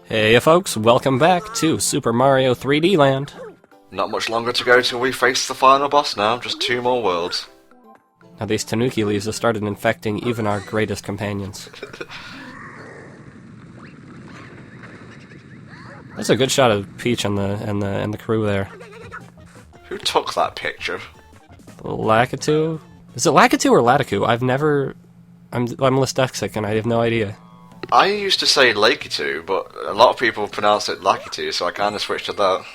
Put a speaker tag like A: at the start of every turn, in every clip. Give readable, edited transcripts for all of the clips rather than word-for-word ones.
A: Hey folks, welcome back to Super Mario 3D Land.
B: Not much longer to go till we face the final boss now, just 2 more worlds.
A: Now these Tanooki Leaves have started infecting even our greatest companions. That's a good shot of Peach and the crew there.
B: Who took that picture?
A: Lakitu? Is it Lakitu or Latiku? I'm dyslexic and I have no idea.
B: I used to say Lakitu, but a lot of people pronounce it Lakitu, so I kind of switched to that.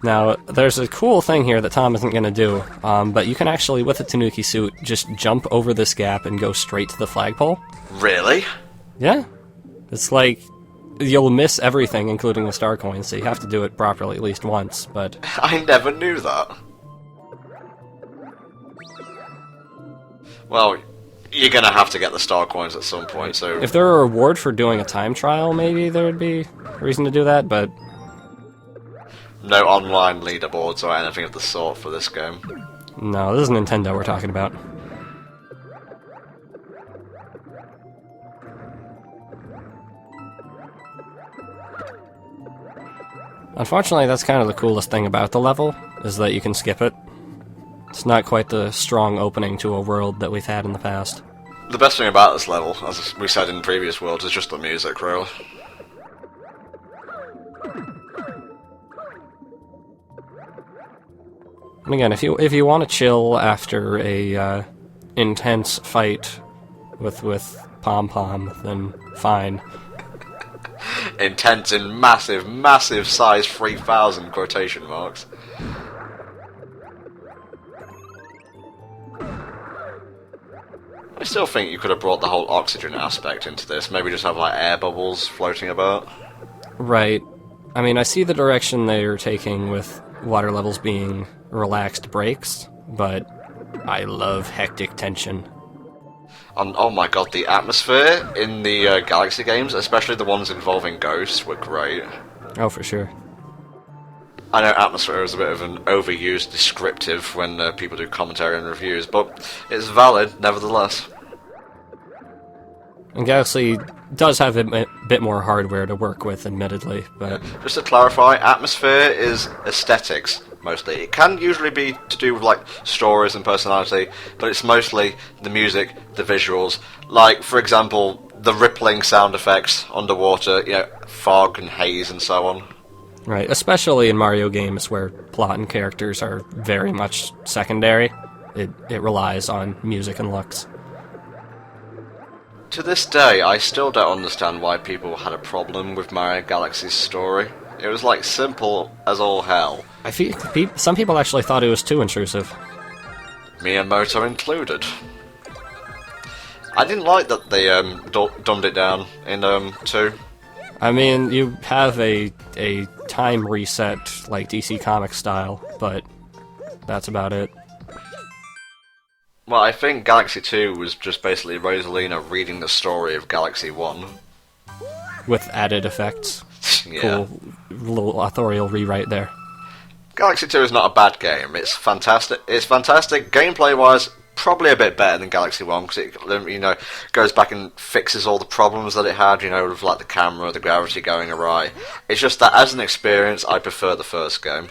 A: Now, there's a cool thing here that Tom isn't going to do, but you can actually, with a Tanooki suit, just jump over this gap and go straight to the flagpole.
B: Really?
A: Yeah. It's like, you'll miss everything, including the star coins, so you have to do it properly at least once, but...
B: I never knew that. Well, you're gonna have to get the star coins at some point, so...
A: If there were a reward for doing a time trial, maybe there'd be a reason to do that, but...
B: No online leaderboards or anything of the sort for this game.
A: No, this is Nintendo we're talking about. Unfortunately, that's kind of the coolest thing about the level, is that you can skip it. It's not quite the strong opening to a world that we've had in the past.
B: The best thing about this level, as we said in previous worlds, is just the music, really.
A: And again, if you want to chill after a intense fight with Pom Pom, then fine.
B: Intense in massive size 3,000 quotation marks. I still think you could have brought the whole oxygen aspect into this. Maybe just have like air bubbles floating about.
A: Right. I mean, I see the direction they're taking with water levels being relaxed breaks, but I love hectic tension.
B: And oh my god, the atmosphere in the Galaxy games, especially the ones involving ghosts, were great.
A: Oh, for sure.
B: I know atmosphere is a bit of an overused descriptive when people do commentary and reviews, but it's valid nevertheless.
A: And Galaxy does have a bit more hardware to work with, admittedly, but...
B: Just to clarify, atmosphere is aesthetics, mostly. It can usually be to do with, like, stories and personality, but it's mostly the music, the visuals. Like, for example, the rippling sound effects underwater, you know, fog and haze and so on.
A: Right, especially in Mario games where plot and characters are very much secondary. It relies on music and looks.
B: To this day, I still don't understand why people had a problem with Mario Galaxy's story. It was like simple as all hell.
A: I feel some people actually thought it was too intrusive.
B: Miyamoto included. I didn't like that they dumbed it down in 2.
A: I mean, you have a time reset like DC Comics style, but that's about it.
B: Well, I think Galaxy 2 was just basically Rosalina reading the story of Galaxy 1.
A: With added effects.
B: Yeah.
A: Cool little authorial rewrite there.
B: Galaxy 2 is not a bad game. It's fantastic. It's fantastic. Gameplay-wise, probably a bit better than Galaxy 1, because it, you know, goes back and fixes all the problems that it had, you know, with like the camera, the gravity going awry. It's just that as an experience, I prefer the first game.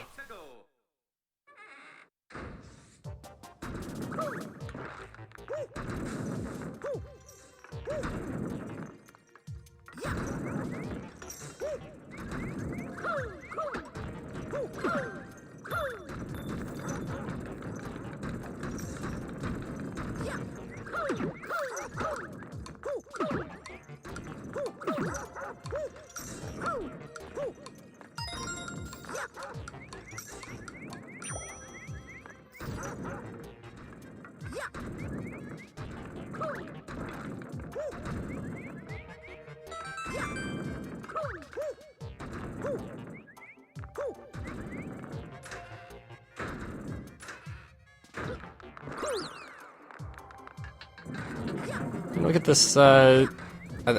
A: Look at this, I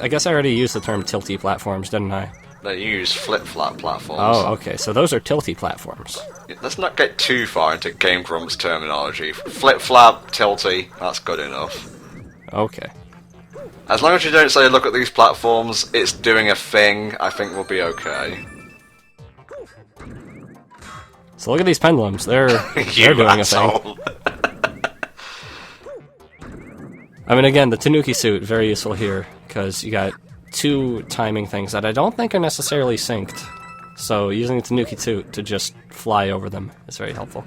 A: guess I already used the term tilty platforms, didn't I?
B: They use flip-flap platforms.
A: Oh, okay, so those are tilty platforms.
B: Let's not get too far into Game Grumps terminology. Flip-flap, tilty, that's good enough.
A: Okay.
B: As long as you don't say, look at these platforms, it's doing a thing, I think we'll be okay.
A: So look at these pendulums. They're
B: You
A: doing
B: asshole.
A: a thing. I mean, again, the Tanooki suit, very useful here, because you got two timing things that I don't think are necessarily synced. So using the Tanooki suit to just fly over them is very helpful.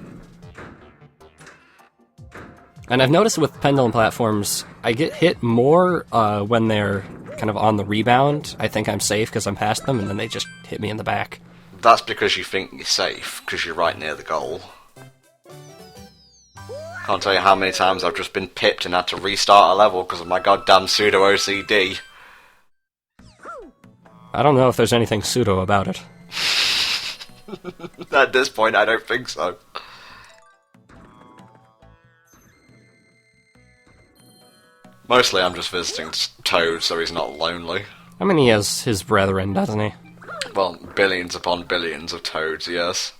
A: And I've noticed with pendulum platforms, I get hit more when they're kind of on the rebound. I think I'm safe because I'm past them, and then they just hit me in the back.
B: That's because you think you're safe, because you're right near the goal. Can't tell you how many times I've just been pipped and had to restart a level because of my goddamn pseudo OCD.
A: I don't know if there's anything pseudo about it.
B: At this point, I don't think so. Mostly I'm just visiting Toad so he's not lonely.
A: I mean, he has his brethren, doesn't he?
B: Well, billions upon billions of Toads, yes.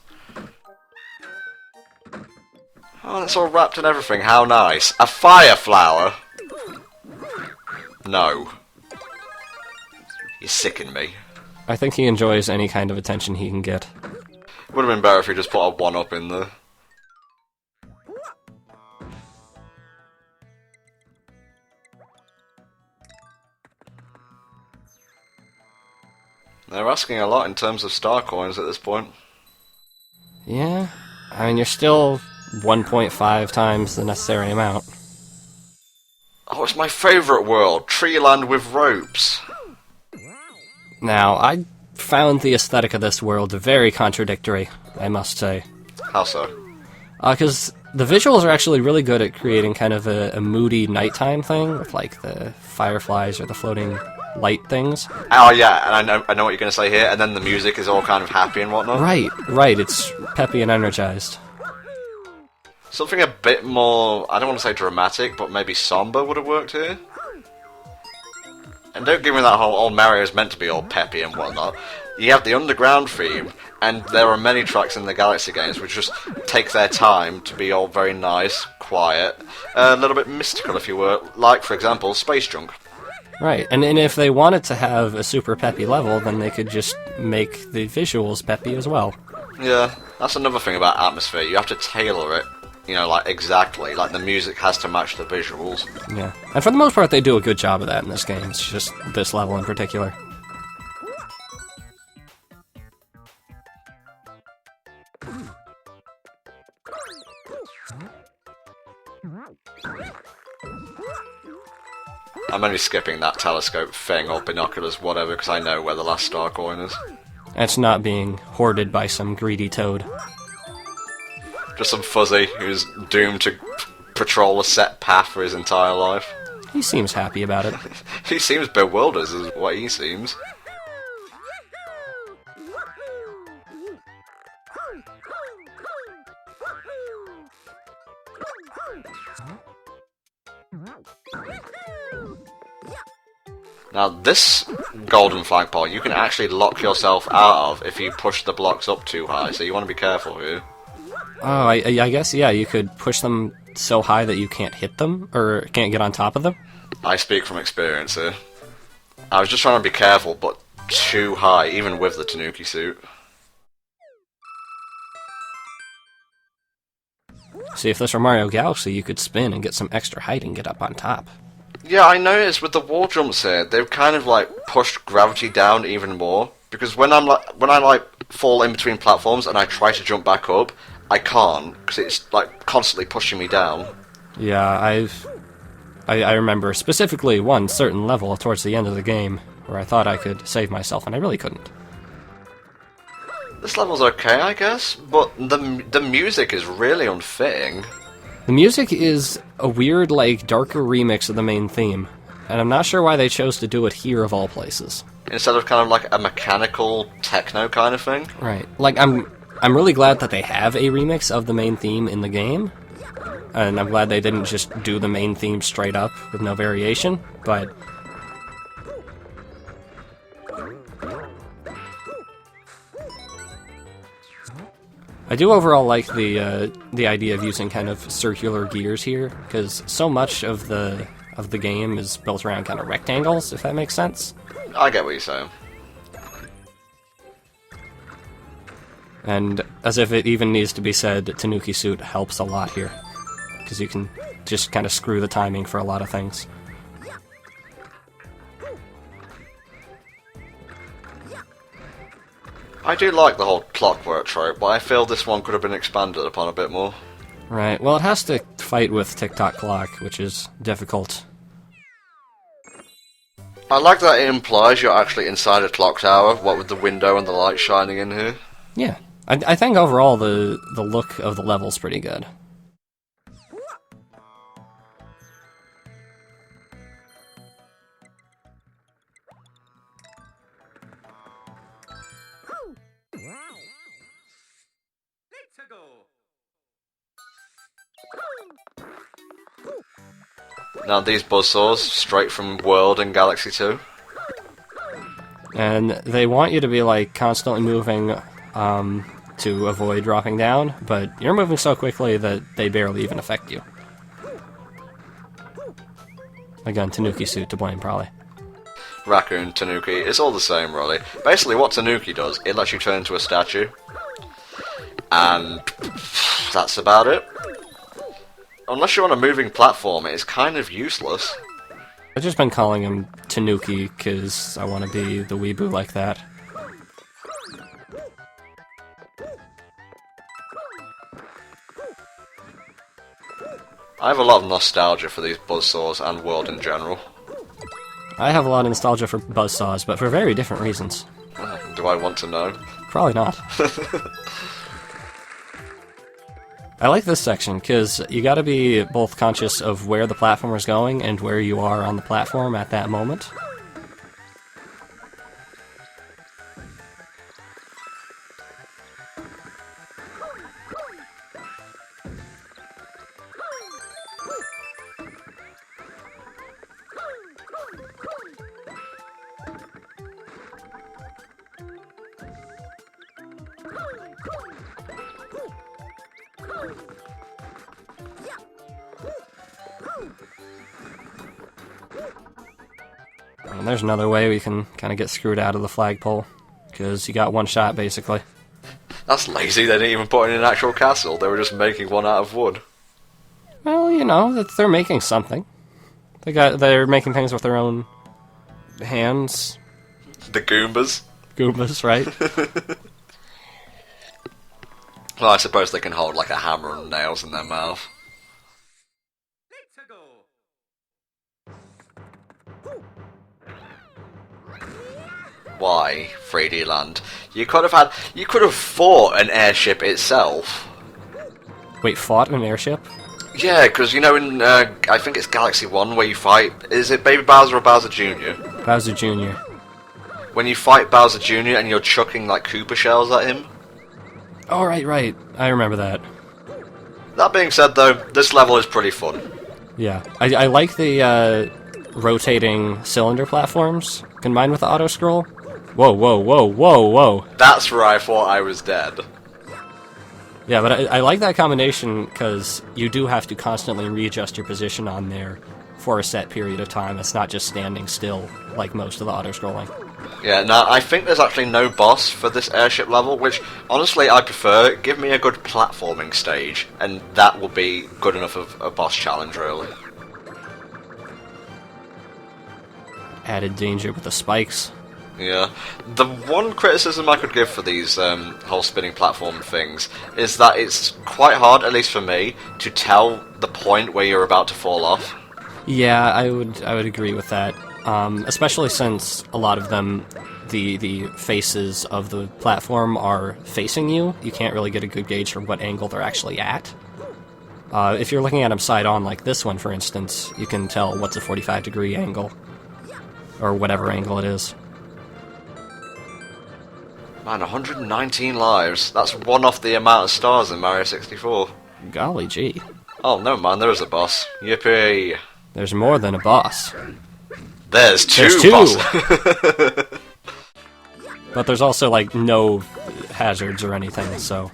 B: Oh, it's all wrapped in everything, how nice. A fire flower? No. You sicken me.
A: I think he enjoys any kind of attention he can get.
B: Would have been better if he just put a 1-up in there. They're asking a lot in terms of star coins at this point.
A: Yeah, I mean, you're still 1.5 times the necessary amount.
B: Oh, it's my favourite world, Treeland with ropes.
A: Now, I found the aesthetic of this world very contradictory, I must say.
B: How so?
A: Because the visuals are actually really good at creating kind of a moody nighttime thing, with like the fireflies or the floating light things.
B: Oh yeah, and I know what you're going to say here, and then the music is all kind of happy and whatnot.
A: Right, it's peppy and energized.
B: Something a bit more, I don't want to say dramatic, but maybe somber would have worked here. And don't give me that whole, oh, Mario's meant to be all peppy and whatnot. You have the underground theme, and there are many tracks in the Galaxy games which just take their time to be all very nice, quiet, a little bit mystical if you were, like, for example, Space Junk.
A: Right, and if they wanted to have a super peppy level, then they could just make the visuals peppy as well.
B: Yeah, that's another thing about atmosphere. You have to tailor it, you know, like, exactly. Like, the music has to match the visuals.
A: Yeah, and for the most part, they do a good job of that in this game. It's just this level in particular.
B: I'm only skipping that telescope thing or binoculars, whatever, because I know where the last star coin is.
A: It's not being hoarded by some greedy toad.
B: Just some fuzzy who's doomed to patrol a set path for his entire life.
A: He seems happy about it.
B: He seems bewildered, is what he seems. Now this golden flagpole you can actually lock yourself out of if you push the blocks up too high, so you want to be careful here.
A: Oh, I guess, yeah, you could push them so high that you can't hit them, or can't get on top of them?
B: I speak from experience here. I was just trying to be careful, but too high, even with the Tanooki suit.
A: See, if this were Mario Galaxy, you could spin and get some extra height and get up on top.
B: Yeah, I noticed with the wall jumps here, they've kind of like pushed gravity down even more. Because when I fall in between platforms and I try to jump back up, I can't because it's like constantly pushing me down.
A: Yeah, I remember specifically one certain level towards the end of the game where I thought I could save myself, and I really couldn't.
B: This level's okay, I guess, but the music is really unfitting.
A: The music is a weird, like, darker remix of the main theme, and I'm not sure why they chose to do it here of all places.
B: Instead of kind of like a mechanical techno kind of thing?
A: Right. Like, I'm really glad that they have a remix of the main theme in the game, and I'm glad they didn't just do the main theme straight up with no variation, but I do overall like the idea of using kind of circular gears here, because so much of the of the game is built around kind of rectangles, if that makes sense.
B: I get what you're saying.
A: And as if it even needs to be said, Tanooki Suit helps a lot here. Because you can just kind of screw the timing for a lot of things.
B: I do like the whole clockwork trope, but I feel this one could have been expanded upon a bit more.
A: Right, well it has to fight with Tick-Tock Clock, which is difficult.
B: I like that it implies you're actually inside a clock tower, what with the window and the light shining in here.
A: Yeah, I think overall the look of the level's pretty good.
B: Now these buzzsaws, straight from World and Galaxy 2.
A: And they want you to be like constantly moving to avoid dropping down, but you're moving so quickly that they barely even affect you. Again, Tanooki Suit to blame, probably.
B: Raccoon, Tanooki, it's all the same really. Basically what Tanooki does, it lets you turn into a statue. And that's about it. Unless you're on a moving platform, it's kind of useless.
A: I've just been calling him Tanooki because I want to be the weeboo like that.
B: I have a lot of nostalgia for these buzzsaws and World in general.
A: I have a lot of nostalgia for buzzsaws, but for very different reasons.
B: Do I want to know?
A: Probably not. I like this section, because you gotta be both conscious of where the platform is going and where you are on the platform at that moment. And there's another way we can kind of get screwed out of the flagpole, because you got one shot, basically.
B: That's lazy, they didn't even put in an actual castle, they were just making one out of wood.
A: Well, you know, they're making something. They're making things with their own hands.
B: The Goombas.
A: Goombas, right?
B: Well, I suppose they can hold like a hammer and nails in their mouth. Why, 3D Land? You could have fought an airship itself.
A: Wait, fought an airship?
B: Yeah, because you know in, I think it's Galaxy 1 where you fight, is it Baby Bowser or Bowser Jr.?
A: Bowser Jr.
B: When you fight Bowser Jr. and you're chucking like Koopa shells at him?
A: Oh, right. I remember that.
B: That being said though, this level is pretty fun.
A: Yeah. I like the rotating cylinder platforms combined with the auto-scroll. Whoa.
B: That's where I thought I was dead.
A: Yeah, but I like that combination because you do have to constantly readjust your position on there for a set period of time. It's not just standing still like most of the auto-scrolling.
B: Yeah, now I think there's actually no boss for this airship level, which honestly I prefer. Give me a good platforming stage, and that will be good enough of a boss challenge, really.
A: Added danger with the spikes.
B: Yeah. The one criticism I could give for these whole spinning platform things is that it's quite hard, at least for me, to tell the point where you're about to fall off.
A: Yeah, I would agree with that. Especially since a lot of them, the faces of the platform are facing you. You can't really get a good gauge for what angle they're actually at. If you're looking at them side on, like this one, for instance, you can tell what's a 45-degree angle. Or whatever angle it is.
B: Man, 119 lives. That's one off the amount of stars in Mario 64.
A: Golly gee.
B: Oh, no man, there is a boss. Yippee.
A: There's more than a boss.
B: There's two
A: bosses.
B: bosses.
A: But there's also, like, no hazards or anything, so...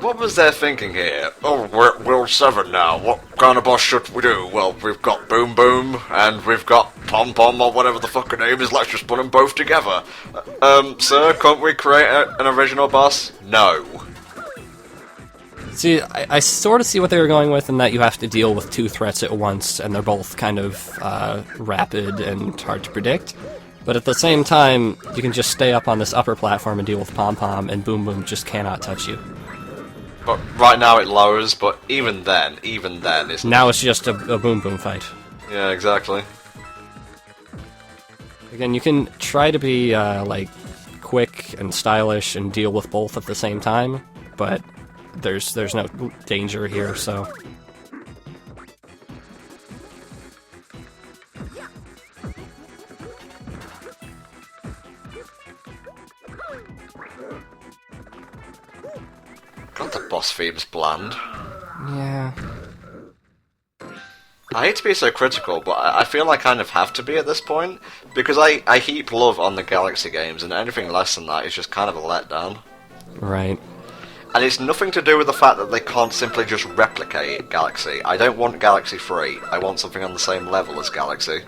B: What was their thinking here? Oh, we're at World 7 now. What kind of boss should we do? Well, we've got Boom Boom, and we've got Pom Pom, or whatever the fuck her name is. Let's just put them both together. Sir, can't we create an original boss? No.
A: See, I sort of see what they were going with in that you have to deal with two threats at once, and they're both kind of rapid and hard to predict. But at the same time, you can just stay up on this upper platform and deal with Pom Pom, and Boom Boom just cannot touch you.
B: But right now it lowers, but even then, it's...
A: Now it's just a Boom Boom fight.
B: Yeah, exactly.
A: Again, you can try to be, like, quick and stylish and deal with both at the same time, but there's no danger here, so...
B: God, the boss theme's bland.
A: Yeah.
B: I hate to be so critical, but I feel I kind of have to be at this point, because I heap love on the Galaxy games, and anything less than that is just kind of a letdown.
A: Right.
B: And it's nothing to do with the fact that they can't simply just replicate Galaxy. I don't want Galaxy 3, I want something on the same level as Galaxy.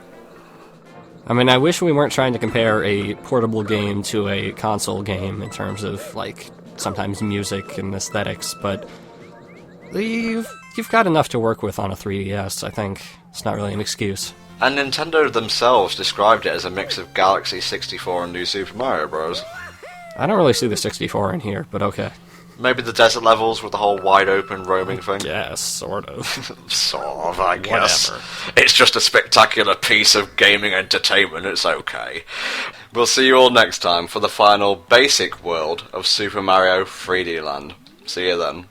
A: I mean, I wish we weren't trying to compare a portable game to a console game in terms of, like, sometimes music and aesthetics, but you've got enough to work with on a 3DS, I think. It's not really an excuse.
B: And Nintendo themselves described it as a mix of Galaxy 64 and New Super Mario Bros.
A: I don't really see the 64 in here, but okay.
B: Maybe the desert levels with the whole wide open roaming thing?
A: Yes, sort of.
B: Sort of, I guess.
A: Whatever.
B: It's just a spectacular piece of gaming entertainment, it's okay. We'll see you all next time for the final basic world of Super Mario 3D Land. See you then.